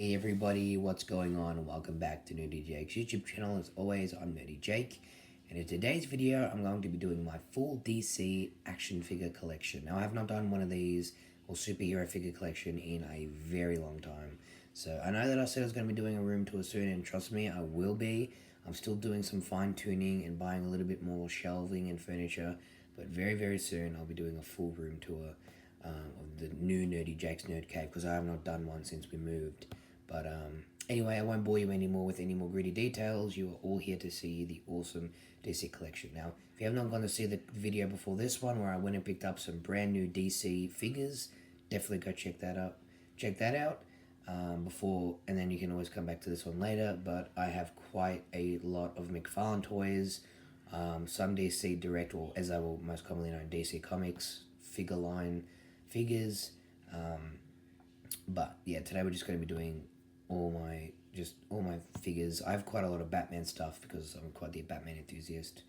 Hey everybody, what's going on and welcome back to Nerdy Jake's YouTube channel. As always, I'm Nerdy Jake, and in today's video I'm going to be doing my full DC action figure collection. Now I have not done one of these or superhero figure collection in a very long time. So I know that I said I was going to be doing a room tour soon, and trust me, I will be. I'm still doing some fine tuning and buying a little bit more shelving and furniture, but very soon I'll be doing a full room tour of the new Nerdy Jake's Nerd Cave, because I have not done one since we moved. But anyway, I won't bore you anymore with any more gritty details. You are all here to see the awesome DC collection. Now, if you have not gone to see the video before this one, where I went and picked up some brand new DC figures, definitely go check that out. Before, and then you can always come back to this one later. But I have quite a lot of McFarlane toys, some DC Direct, or as I will most commonly know, DC Comics figure line figures. But yeah, today we're just going to be doing all my figures. I have quite a lot of Batman stuff because I'm quite the Batman enthusiast.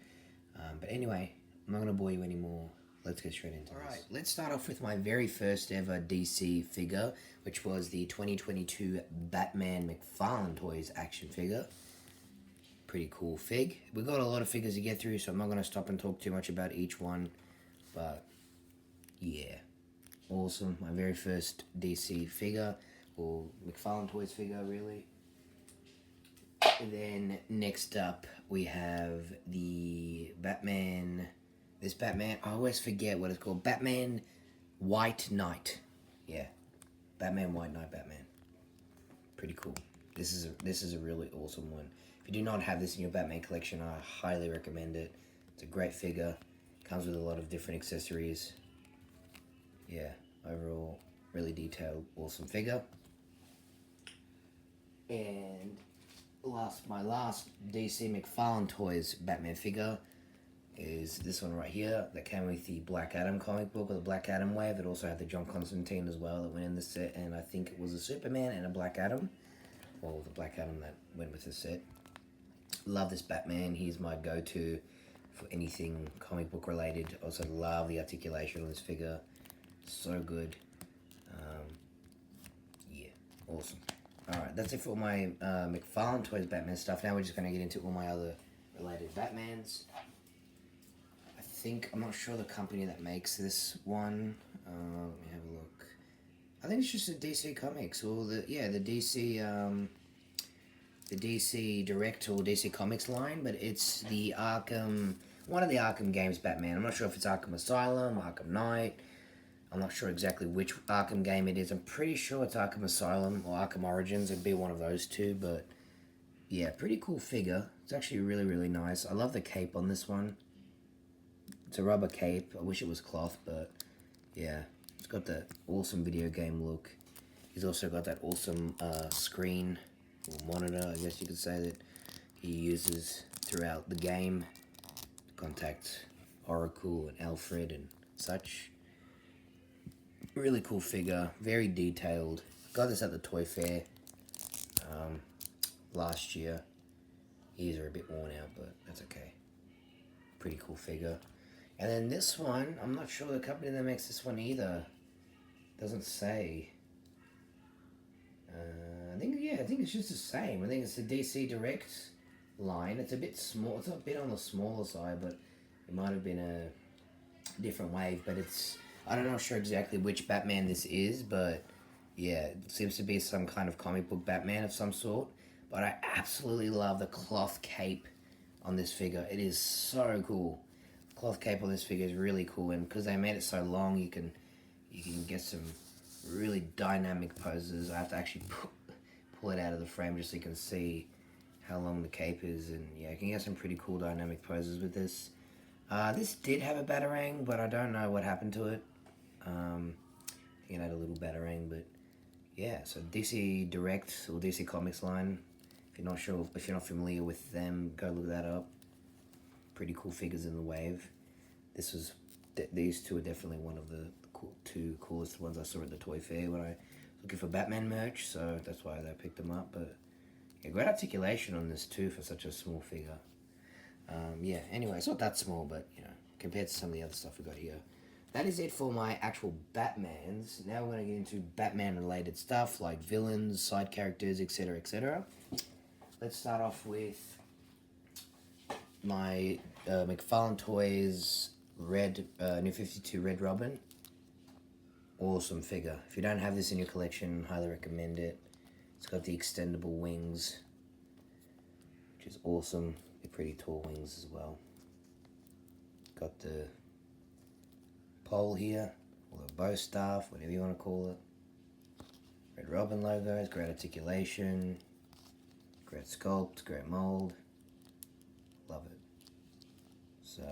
But anyway, I'm not going to bore you anymore. Let's get straight into this. Alright, let's start off with my very first ever DC figure, which was the 2022 Batman McFarlane Toys action figure. Pretty cool fig. We've got a lot of figures to get through, so I'm not going to stop and talk too much about each one. But yeah, awesome. My very first DC figure, or McFarlane Toys figure, really. And then next up we have the Batman. This Batman, I always forget what it's called. Batman White Knight. Yeah, Batman White Knight Batman. Pretty cool. This is a really awesome one. If you do not have this in your Batman collection, I highly recommend it. It's a great figure. Comes with a lot of different accessories. Yeah, overall, really detailed, awesome figure. And my last DC McFarlane Toys Batman figure is this one right here that came with the Black Adam comic book, or the Black Adam wave. It also had the John Constantine as well that went in the set, and I think it was a Superman and a Black Adam, or the Black Adam that went with the set. Love this Batman. He's my go-to for anything comic book related. Also love the articulation of this figure. So good. Yeah, awesome. Alright, that's it for my McFarlane Toys Batman stuff. Now we're just going to get into all my other related Batmans. I'm not sure the company that makes this one. Let me have a look. I think it's just a DC Comics, or the DC Direct or DC Comics line, but it's the one of the Arkham games Batman. I'm not sure if it's Arkham Asylum, Arkham Knight. I'm not sure exactly which Arkham game it is. I'm pretty sure it's Arkham Asylum or Arkham Origins. It'd be one of those two, but yeah, pretty cool figure. It's actually really nice. I love the cape on this one. It's a rubber cape. I wish it was cloth, but yeah, it's got that awesome video game look. He's also got that awesome screen or monitor, I guess you could say, that he uses throughout the game to contact Oracle and Alfred and such. Really cool figure, very detailed. Got this at the Toy Fair last year. These are a bit worn out, but that's okay. Pretty cool figure. And then this one, I'm not sure the company that makes this one either. Doesn't say. I think it's just the same. I think it's the DC Direct line. It's a bit small. It's a bit on the smaller side, but it might have been a different wave. But I'm not sure exactly which Batman this is, but yeah, it seems to be some kind of comic book Batman of some sort. But I absolutely love the cloth cape on this figure. It is so cool. Cloth cape on this figure is really cool, and because they made it so long, you can get some really dynamic poses. I have to actually pull it out of the frame just so you can see how long the cape is, and yeah, you can get some pretty cool dynamic poses with this. This did have a Batarang, but I don't know what happened to it. It had a little Batarang, but yeah, so DC Direct or DC Comics line. If you're not familiar with them, go look that up. Pretty cool figures in the wave. These two are definitely one of the two coolest ones I saw at the Toy Fair when I was looking for Batman merch, so that's why I picked them up. But yeah, great articulation on this too for such a small figure. Yeah, anyway, it's not that small, but you know, compared to some of the other stuff we got here. that is it for my actual Batmans. Now we're going to get into Batman related stuff like villains, side characters, etc. etc. Let's start off with my McFarlane Toys New 52 Red Robin. Awesome figure. If you don't have this in your collection, highly recommend it. It's got the extendable wings, which is awesome. They're pretty tall wings as well. Got the pole here, or the bow staff, whatever you want to call it. Red Robin logos, great articulation, great sculpt, great mold. Love it. So,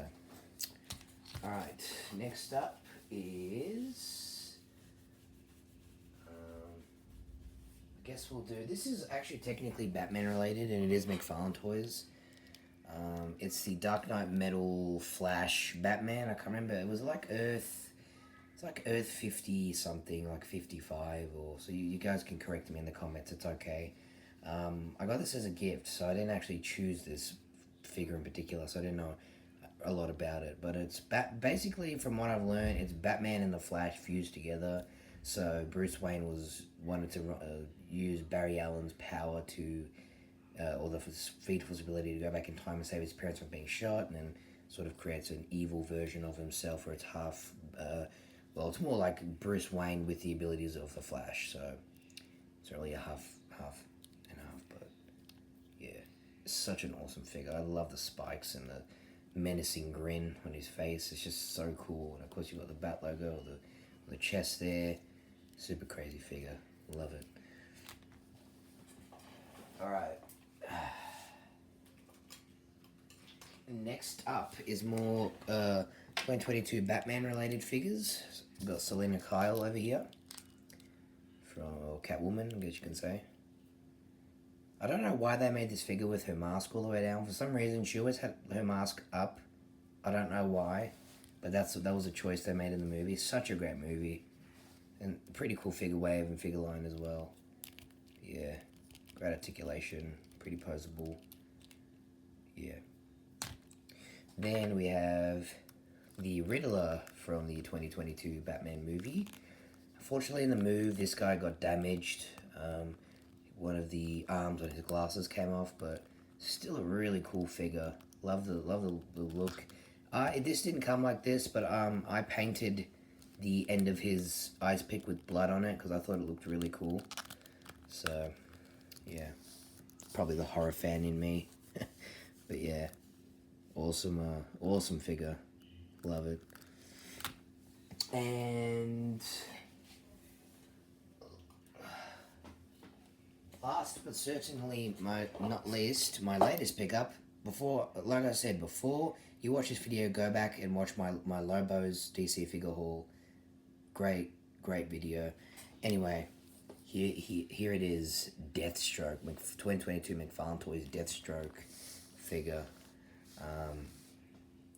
alright, next up is... I guess we'll do... This is actually technically Batman related, and it is McFarlane Toys. It's the Dark Knight Metal Flash Batman. I can't remember. It was like Earth... It's like Earth 50 something, like 55 or... So you guys can correct me in the comments. It's okay. I got this as a gift, so I didn't actually choose this figure in particular, so I didn't know a lot about it. But it's... Basically, from what I've learned, it's Batman and the Flash fused together. So Bruce Wayne wanted to use Barry Allen's power to... or the featful ability to go back in time and save his parents from being shot, and then sort of creates an evil version of himself where it's half, well, it's more like Bruce Wayne with the abilities of the Flash, so it's really a half and half, but yeah, it's such an awesome figure. I love the spikes and the menacing grin on his face. It's just so cool, and of course you've got the Bat logo, or the chest there. Super crazy figure. Love it. Alright. Next up is more 2022 Batman related figures. We've got Selena Kyle over here. Or Catwoman, I guess you can say. I don't know why they made this figure with her mask all the way down. For some reason, she always had her mask up. I don't know why. But that was a choice they made in the movie. Such a great movie. And pretty cool figure wave and figure line as well. Yeah. Great articulation. Pretty poseable. Yeah. Then we have the Riddler from the 2022 Batman movie. Unfortunately, in the move, this guy got damaged. One of the arms on his glasses came off, but still a really cool figure. Love the look. This didn't come like this, but I painted the end of his ice pick with blood on it because I thought it looked really cool. So, yeah, probably the horror fan in me. But yeah, awesome figure. Love it. And last but certainly not least, my latest pickup. Like I said before, you watch this video, go back and watch my Lobos DC figure haul. Great video. Anyway, here it is, Deathstroke, 2022 McFarlane Toys Deathstroke figure.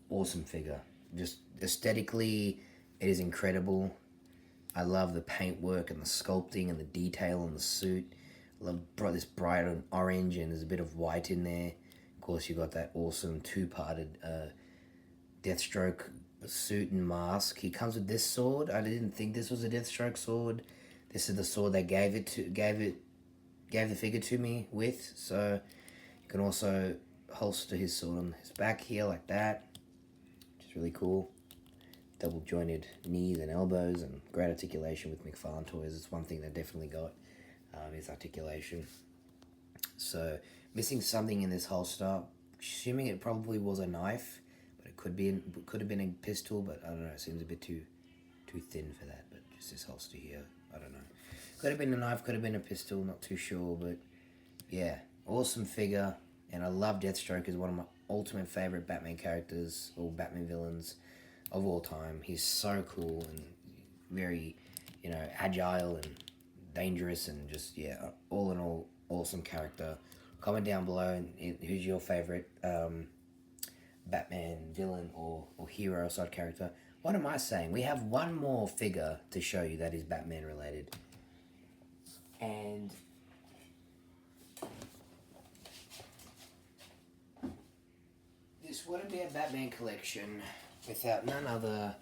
Awesome figure. Just aesthetically, it is incredible. I love the paintwork and the sculpting and the detail on the suit. I love this bright orange, and there's a bit of white in there. Of course, you got that awesome two-parted Deathstroke suit and mask. He comes with this sword. I didn't think this was a Deathstroke sword. This is the sword they gave the figure to me with. So you can also holster his sword on his back here like that, which is really cool. Double jointed knees and elbows, and great articulation with McFarlane Toys. It's one thing they definitely got, is articulation. So missing something in this holster. Assuming it probably was a knife, but it could have been a pistol. But I don't know. It seems a bit too thin for that. But just this holster here, I don't know. Could have been a knife. Could have been a pistol. Not too sure. But yeah, awesome figure. And I love Deathstroke as one of my ultimate favorite Batman characters or Batman villains of all time. He's so cool and very, agile and dangerous, and just, yeah, all in all, awesome character. Comment down below who's your favorite Batman villain or hero side character. What am I saying? We have one more figure to show you that is Batman related. And this wouldn't be a Batman collection without none other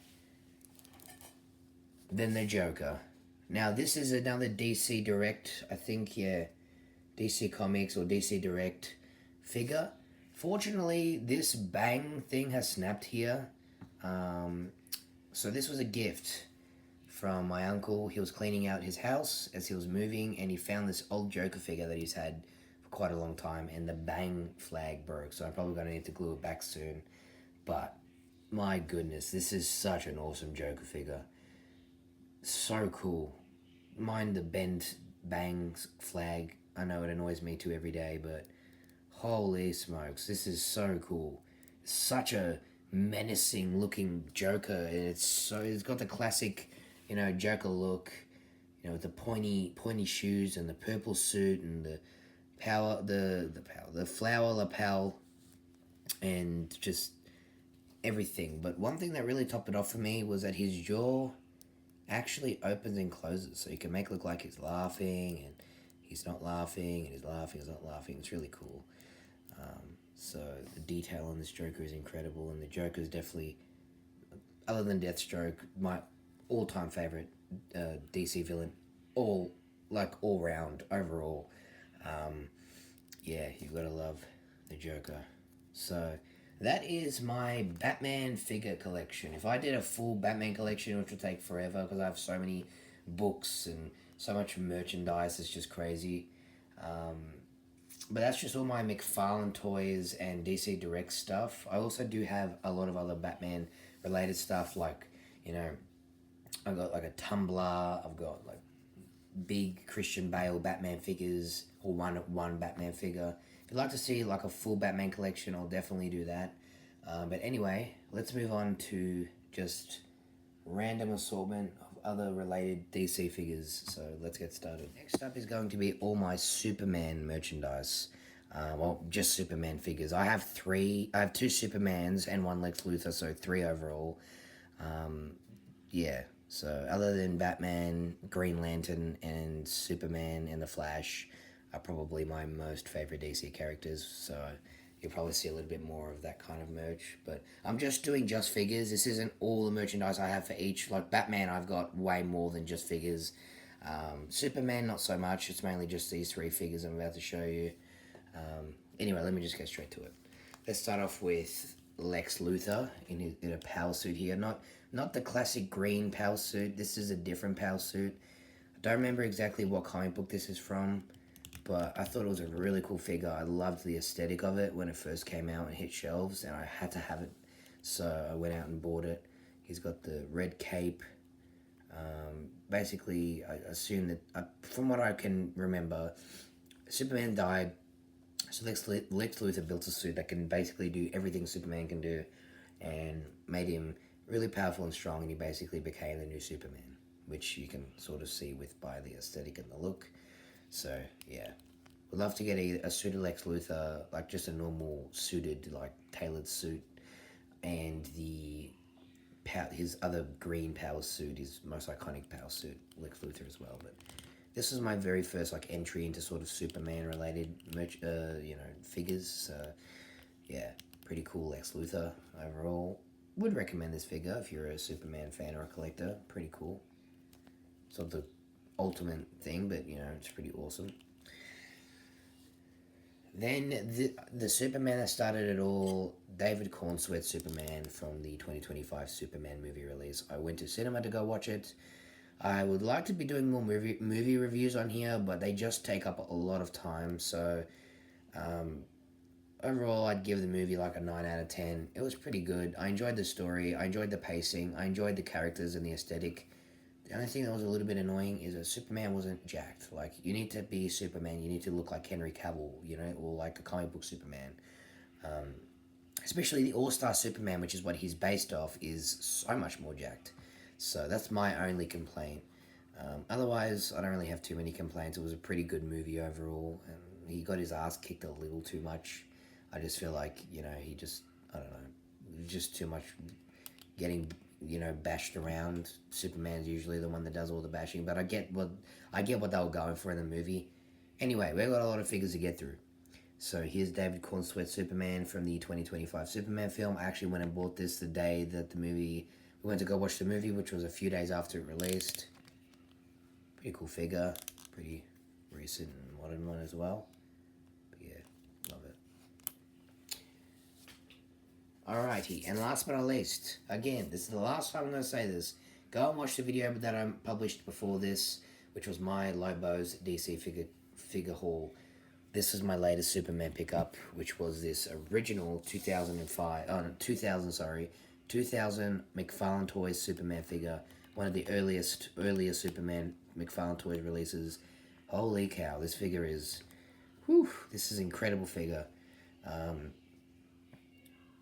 Then the Joker. Now this is another DC Direct, I think, yeah, DC Comics or DC Direct figure. Fortunately, this bang thing has snapped here. Um, so this was a gift from my uncle. He was cleaning out his house as he was moving, and he found this old Joker figure that he's had for quite a long time, and the bang flag broke. So I'm probably going to need to glue it back soon. But my goodness, this is such an awesome Joker figure. So cool. Mind the bent bangs flag. I know it annoys me too every day, but holy smokes, this is so cool. Such a menacing looking Joker, and it's got the classic, Joker look, with the pointy shoes and the purple suit and the flower lapel and just everything. But one thing that really topped it off for me was that his jaw actually opens and closes, so you can make it look like he's laughing and he's not laughing, and he's laughing, he's not laughing. It's really cool. So the detail on this Joker is incredible, and the Joker is definitely, other than Deathstroke, my all-time favorite DC villain, all round overall. Yeah, you've got to love the Joker. So that is my Batman figure collection. If I did a full Batman collection, which would take forever because I have so many books and so much merchandise, it's just crazy. But that's just all my McFarlane toys and DC Direct stuff. I also do have a lot of other Batman related stuff, like, I've got like a tumbler, I've got like big Christian Bale Batman figures, or one Batman figure. If you'd like to see like a full Batman collection, I'll definitely do that. But anyway, let's move on to just random assortment of other related DC figures. So let's get started. Next up is going to be all my Superman merchandise. Well, just Superman figures. I have two Supermans and one Lex Luthor, so 3 overall. Yeah, so other than Batman, Green Lantern, and Superman and the Flash are probably my most favorite DC characters, so you'll probably see a little bit more of that kind of merch. But I'm just doing just figures. This isn't all the merchandise I have for each. Like Batman, I've got way more than just figures. Superman, not so much. It's mainly just these 3 figures I'm about to show you. Anyway, let me just get straight to it. Let's start off with Lex Luthor in a power suit here. Not the classic green power suit. This is a different power suit. I don't remember exactly what comic book this is from, but I thought it was a really cool figure. I loved the aesthetic of it when it first came out and hit shelves, and I had to have it, so I went out and bought it. He's got the red cape. Basically, I assume that, from what I can remember, Superman died, so Lex Luthor built a suit that can basically do everything Superman can do, and made him really powerful and strong, and he basically became the new Superman, which you can sort of see by the aesthetic and the look. So, yeah. Would love to get a suited Lex Luthor, like just a normal suited, like tailored suit, and his other green power suit, his most iconic power suit, Lex Luthor as well. But this was my very first like entry into sort of Superman related figures. So yeah, pretty cool Lex Luthor overall. Would recommend this figure if you're a Superman fan or a collector. Pretty cool. It's not the ultimate thing, but it's pretty awesome. Then the Superman that started it all, David Cornsweet Superman from the 2025 Superman movie release. I went to cinema to go watch it. I would like to be doing more movie reviews on here, but they just take up a lot of time. So overall, I'd give the movie like a 9 out of 10. It was pretty good. I enjoyed the story. I enjoyed the pacing. I enjoyed the characters and the aesthetic. The only thing that was a little bit annoying is that Superman wasn't jacked. Like, you need to be Superman. You need to look like Henry Cavill, or like the comic book Superman. Especially the All-Star Superman, which is what he's based off, is so much more jacked. So that's my only complaint. Otherwise, I don't really have too many complaints. It was a pretty good movie overall. And he got his ass kicked a little too much. I just feel like, he just, I don't know, just too much getting, bashed around. Superman's usually the one that does all the bashing, but I get what they were going for in the movie. Anyway, we've got a lot of figures to get through. So here's David Cornsweet Superman from the 2025 Superman film. I actually went and bought this the day that the movie We went to go watch the movie, which was a few days after it released. Pretty cool figure, pretty recent and modern one as well. But yeah, love it. Alrighty, and last but not least, again, this is the last time I'm going to say this. Go and watch the video that I published before this, which was my Lobos DC figure haul. This is my latest Superman pickup, which was this original 2000 McFarlane Toys Superman figure. One of the earlier Superman McFarlane Toys releases. Holy cow, this figure is... Whew, this is an incredible figure.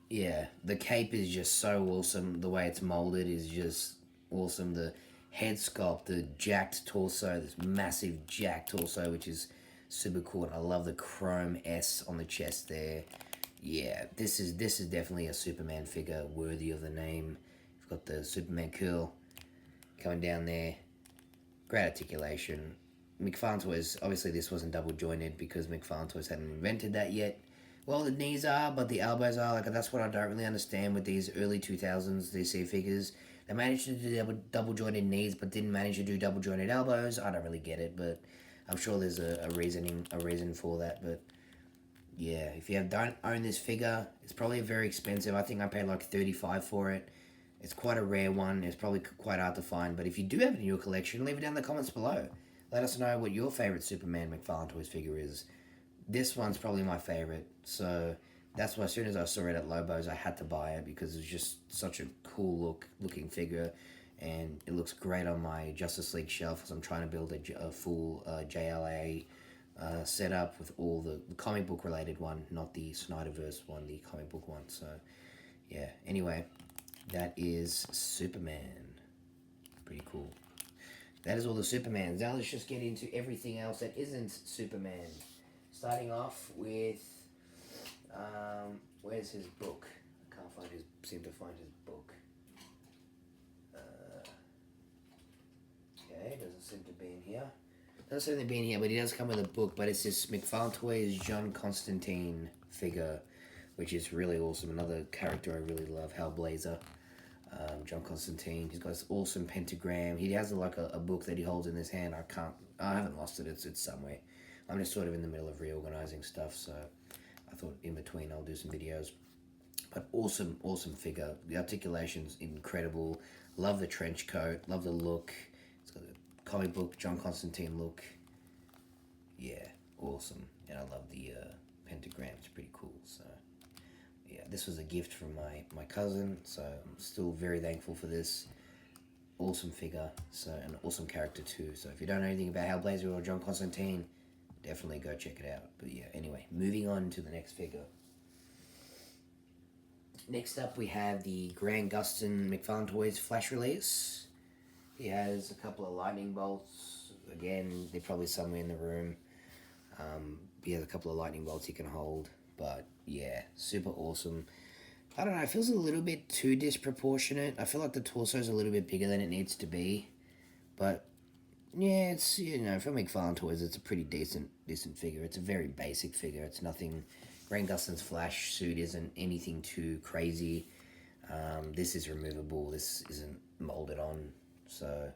Yeah, the cape is just so awesome. The way it's molded is just awesome. The head sculpt, the jacked torso, this massive jacked torso, which is super cool. And I love the chrome S on the chest there. Yeah, this is definitely a Superman figure worthy of the name. You've got the Superman curl coming down there. Great articulation. McFarlane Toys, obviously this wasn't double jointed because McFarlane Toys hadn't invented that yet. Well, the knees are, but the elbows are. Like, that's what I don't really understand with these early 2000s DC figures. They managed to do double jointed knees, but didn't manage to do double jointed elbows. I don't really get it, but I'm sure there's a reason for that. But yeah, if you don't own this figure, it's probably very expensive. I think I paid like $35 for it. It's quite a rare one. It's probably quite hard to find. But if you do have it in your collection, leave it down in the comments below. Let us know what your favorite Superman McFarlane Toys figure is. This one's probably my favorite, so that's why as soon as I saw it at Lobos, I had to buy it because it's just such a cool looking figure, and it looks great on my Justice League shelf as I'm trying to build a full JLA setup with all the comic book related one, not the Snyderverse one, the comic book one. So yeah, anyway, that is Superman. Pretty cool. That is all the Supermans. Now let's just get into everything else that isn't Superman. Starting off with, where's his book? I can't seem to find his book. Okay, doesn't seem to be in here. Doesn't seem to be in here, but he does come with a book, but it's this McFarlane Toys John Constantine figure, which is really awesome. Another character I really love, Hellblazer. John Constantine. He's got this awesome pentagram. He has like a book that he holds in his hand. I haven't lost it. It's somewhere. I'm just sort of in the middle of reorganizing stuff, so I thought in between I'll do some videos. But awesome figure. The articulation's incredible. Love the trench coat. Love the look. It's got a comic book John Constantine look. Yeah, awesome. And I love the pentagram. It's pretty cool. So yeah, this was a gift from my cousin, so I'm still very thankful for this. Awesome figure, so an awesome character too. So if you don't know anything about Hellblazer or John Constantine, definitely go check it out. But yeah, anyway, moving on to the next figure. Next up, we have the Grant Gustin McFarlane Toys Flash release. He has a couple of lightning bolts. Again, they're probably somewhere in the room. He has a couple of lightning bolts he can hold. But yeah, super awesome. I don't know, it feels a little bit too disproportionate. I feel like the torso is a little bit bigger than it needs to be. But yeah, it's, you know, for McFarlane Toys, it's a pretty decent figure. It's a very basic figure. It's nothing... Grant Gustin's Flash suit isn't anything too crazy. This is removable. This isn't molded on. So,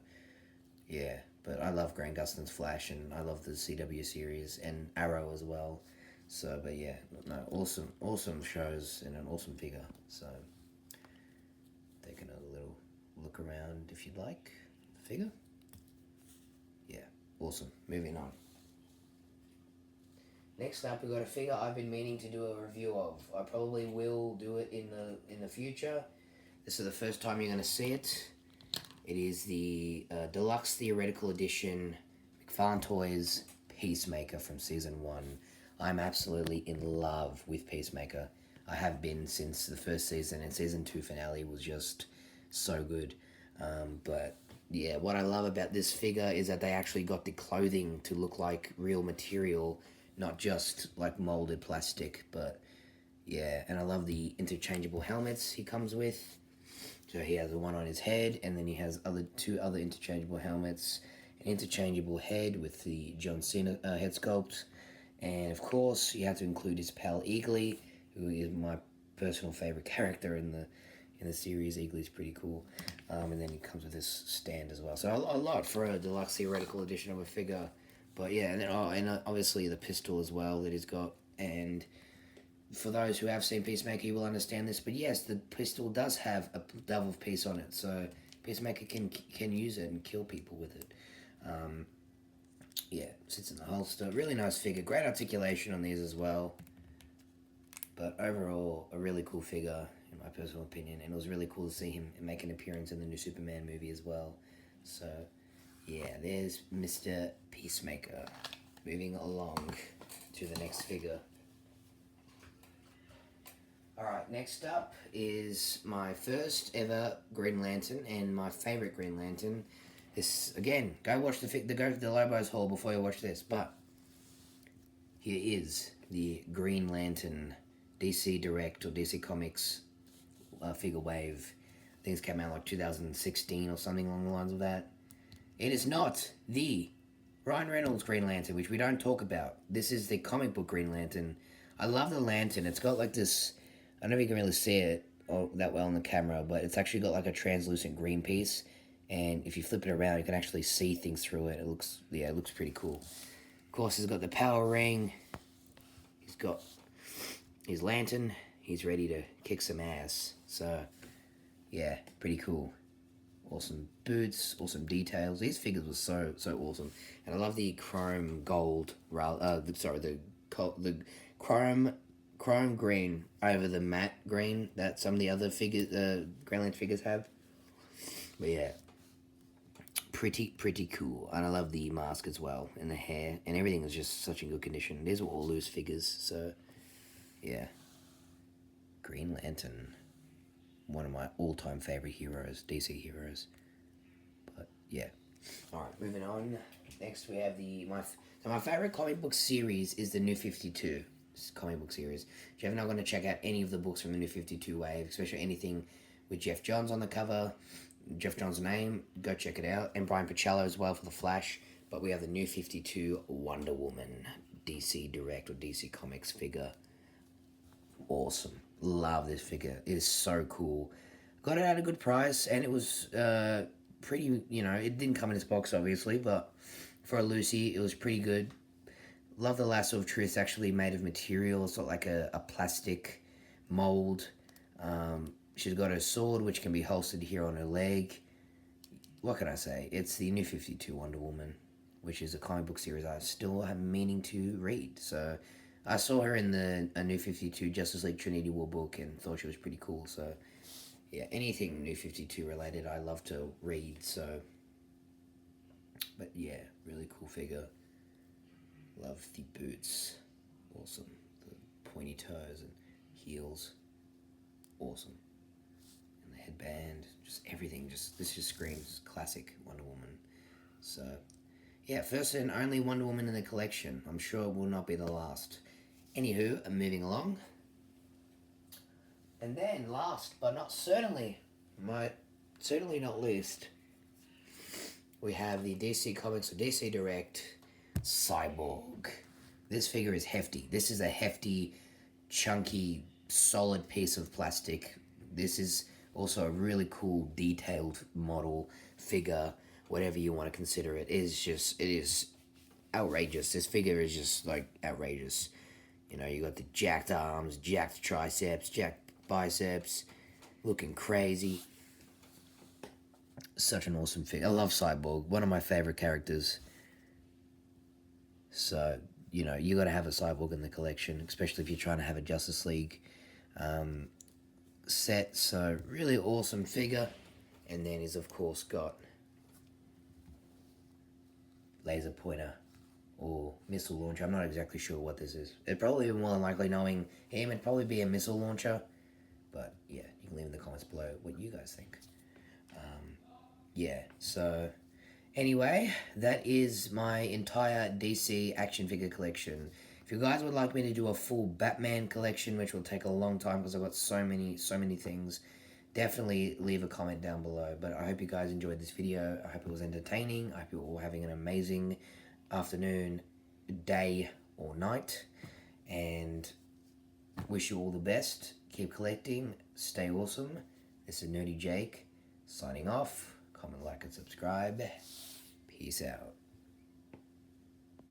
yeah. But I love Grant Gustin's Flash, and I love the CW series, and Arrow as well. So, but yeah, no, awesome shows, and an awesome figure. So, taking a little look around if you'd like the figure. Yeah, awesome. Moving on. Next up, we've got a figure I've been meaning to do a review of. I probably will do it in the future. This is the first time you're going to see it. It is the Deluxe Theoretical Edition McFarlane Toys Peacemaker from Season 1. I'm absolutely in love with Peacemaker. I have been since the first season, and Season 2 finale was just so good. But yeah, what I love about this figure is that they actually got the clothing to look like real material, not just like molded plastic. But yeah, and I love the interchangeable helmets he comes with. So he has the one on his head, and then he has two other interchangeable helmets. An interchangeable head with the John Cena head sculpt. And of course, you have to include his pal Eagly, who is my personal favorite character in the series. Eagly's pretty cool. And then it comes with this stand as well. So a lot for a deluxe theoretical edition of a figure. But yeah, and then obviously the pistol as well that he's got. And for those who have seen Peacemaker, you will understand this. But yes, the pistol does have a double piece on it, so Peacemaker can use it and kill people with it. Yeah, sits in the holster. Really nice figure. Great articulation on these as well. But overall, a really cool figure, in my personal opinion. And it was really cool to see him make an appearance in the new Superman movie as well. So, yeah, there's Mr. Peacemaker. Moving along to the next figure. Alright, next up is my first ever Green Lantern and my favourite Green Lantern. This, again, go watch the Lobos haul before you watch this. But here is the Green Lantern DC Direct or DC Comics figure wave. I think it's came out like 2016 or something along the lines of that. It is not the Ryan Reynolds Green Lantern, which we don't talk about. This is the comic book Green Lantern. I love the lantern. It's got like this, I don't know if you can really see it that well on the camera, but it's actually got like a translucent green piece. And if you flip it around, you can actually see things through it. It looks pretty cool. Of course, he's got the power ring. He's got his lantern. He's ready to kick some ass. So, yeah, pretty cool. Awesome boots, awesome details. These figures were so awesome. And I love the chrome gold, the chrome green over the matte green that some of the other figures, Green Lantern figures have. But yeah, pretty cool. And I love the mask as well, and the hair, and everything is just such in good condition. These were all loose figures, so yeah. Green Lantern, one of my all-time favorite heroes, DC heroes. But yeah. All right, moving on. Next we have my favorite comic book series is the New 52 comic book series. If you're not going to check out any of the books from the New 52 wave, especially anything with Jeff Johns on the cover, Jeff Johns' name, go check it out. And Brian Pichello as well for the Flash. But we have the New 52 Wonder Woman DC Direct or DC Comics figure. Awesome. Love this figure. It is so cool. Got it at a good price, and it was pretty, it didn't come in this box, obviously, but for a Lucy, it was pretty good. Love the Lasso of Truth, actually made of material. It's not like a plastic mold. She's got her sword, which can be holstered here on her leg. What can I say? It's the New 52 Wonder Woman, which is a comic book series I still have meaning to read. So I saw her in a New 52 Justice League Trinity War book and thought she was pretty cool. So yeah, anything New 52 related I love to read. So, but yeah, really cool figure. Love the boots. Awesome. The pointy toes and heels. Awesome. And the headband. Just everything. This just screams classic Wonder Woman. So yeah, first and only Wonder Woman in the collection. I'm sure it will not be the last. Anywho, I'm moving along. And then last, but not certainly not least, we have the DC Comics or DC Direct Cyborg. This figure is hefty. This is a hefty, chunky, solid piece of plastic. This is also a really cool, detailed model, figure, whatever you want to consider it. It is outrageous. This figure is just, like, outrageous. You got the jacked arms, jacked triceps, jacked biceps, looking crazy. Such an awesome figure. I love Cyborg, one of my favorite characters. So, you got to have a Cyborg in the collection, especially if you're trying to have a Justice League set. So, really awesome figure. And then he's, of course, got laser pointer or missile launcher. I'm not exactly sure what this is. It'd probably, more than likely, knowing him, it'd probably be a missile launcher. But, yeah, you can leave in the comments below what you guys think. Yeah, so anyway, that is my entire DC action figure collection. If you guys would like me to do a full Batman collection, which will take a long time because I've got so many things, definitely leave a comment down below. But I hope you guys enjoyed this video. I hope it was entertaining. I hope you're all having an amazing afternoon, day, or night. And wish you all the best. Keep collecting. Stay awesome. This is Nerdy Jake, Signing off. Comment, like, and subscribe. Peace out.